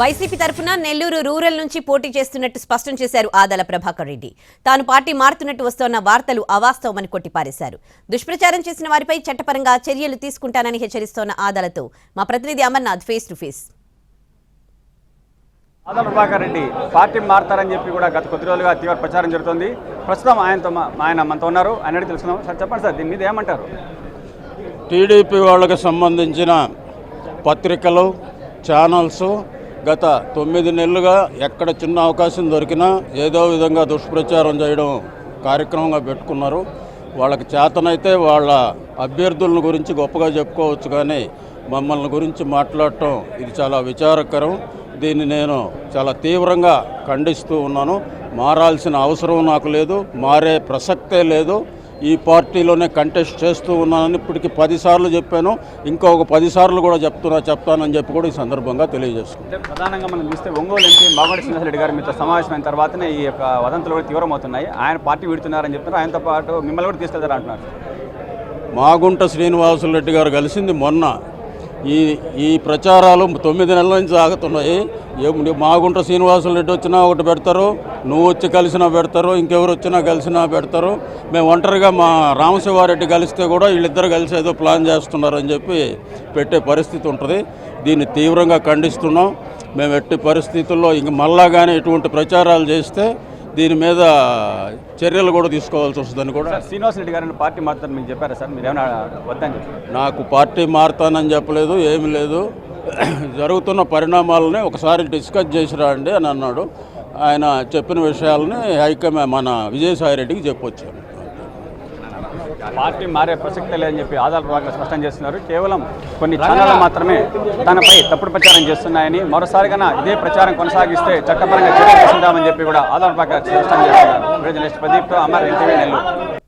YCP తరఫున Nellore rural నుంచి పోటీ చేస్తున్నట్టు స్పష్టం చేశారు ఆదాల ప్రభాకర్ రెడ్డి. తాను పార్టీ మారుతున్నట్టు వస్తోన్న వార్తలు అవాస్తవమని కొట్టిపారేశారు. దుష్ప్రచారం చేసిన వారిపై చట్టపరంగా చర్యలు తీసుకుంటానని హెచ్చరిస్తోన్న ఆదాలతో మా ప్రతినిధి Amarnath face to face. Adala Prabhakar Reddy party మారుతారని చెప్పి కూడా గత కొద్ది రోజులుగా తీవ్ర ప్రచారం జరుగుతుంది. ప్రస్తుతం ఆయన మనతో ఉన్నారు. ఆయన అడిగి తెలుసుకుందాం. సార్ చెప్పండి సార్, దీని మీద ఏమంటారు? టీడీపీ వాళ్ళకి సంబంధించిన పత్రికలు, ఛానల్స్ గత 9 నెలలుగా ఎక్కడ చిన్న అవకాశం దొరికినా ఏదో విధంగా దుష్ప్రచారం చేయడం కార్యక్రమంగా పెట్టుకున్నారు. వాళ్ళకి చేతనైతే వాళ్ళ అభ్యర్థుల గురించి గొప్పగా చెప్పుకోవచ్చు, కానీ మమ్మల్ని గురించి మాట్లాడటం ఇది చాలా విచారకరం. దీన్ని నేను చాలా తీవ్రంగా ఖండిస్తూ ఉన్నాను. మారాల్సిన అవసరం నాకు లేదు, మారే ప్రసక్తే లేదు. ఈ పార్టీలోనే కంటెస్ట్ చేస్తూ ఉన్నానని ఇప్పటికి 10 సార్లు చెప్పాను. ఇంకొక 10 సార్లు కూడా చెప్తానని చెప్పి కూడా ఈ సందర్భంగా తెలియజేసుకుంటాను. ప్రధానంగా మనం చూస్తే ఒంగోలు ఎంపీ మాగంటి శ్రీనివాసరెడ్డి గారు మీతో సమావేశమైన తర్వాతనే ఈ యొక్క వదంతులు కూడా తీవ్రమవుతున్నాయి. ఆయన పార్టీ విడుతున్నారని చెప్తున్నారు. ఆయనతో పాటు మిమ్మల్ని కూడా తీసుకెళ్తారు అంటున్నారు. మాగుంట శ్రీనివాసరెడ్డి గారు కలిసింది మొన్న. ఈ ప్రచారాలు 9 నెలల నుంచి సాగుతున్నాయి. మాగుంట శ్రీనివాసరెడ్డి వచ్చినా ఒకటి పెడతారు, నువ్వు వచ్చి కలిసినా పెడతారు, ఇంకెవరు వచ్చినా కలిసినా పెడతారు. మేము ఒంటరిగా మా రామశివారెడ్డి కలిస్తే కూడా వీళ్ళిద్దరు కలిసి ఏదో ప్లాన్ చేస్తున్నారని చెప్పి పెట్టే పరిస్థితి ఉంటుంది. దీన్ని తీవ్రంగా ఖండిస్తున్నాం. మేము ఎట్టి పరిస్థితుల్లో ఇంక మళ్ళా కానీ ఎటువంటి ప్రచారాలు చేస్తే దీని మీద చర్యలు కూడా తీసుకోవాల్సి వస్తుందని కూడా. శ్రీనివాసరెడ్డి గారిని పార్టీ మారుతారని మీకు చెప్పారా సార్? మీరు ఏమైనా వద్దని చెప్పి? నాకు పార్టీ మారుతానని చెప్పలేదు, ఏమి లేదు. జరుగుతున్న పరిణామాలని ఒకసారి డిస్కస్ చేసిరా అండి అని అన్నాడు. ఆయన చెప్పిన విషయాలని మన విజయసాయిరెడ్డికి చెప్పొచ్చాను. పార్టీ మారే ప్రసక్తే లేదని చెప్పి ఆదాల ప్రభాకర్ స్పష్టం చేస్తున్నారు. కేవలం కొన్ని ఛానళ్లు మాత్రమే తనపై తప్పుడు ప్రచారం చేస్తున్నాయని, మరోసారిగా ఇదే ప్రచారం కొనసాగిస్తే చట్టపరంగా చర్యలు తీసుకుంటామని చెప్పి కూడా ఆదాల ప్రభాకర్ స్పష్టం చేస్తున్నారు. ప్రదీప్తో అమర్, ఎన్టీవీ, నెల్లూరు.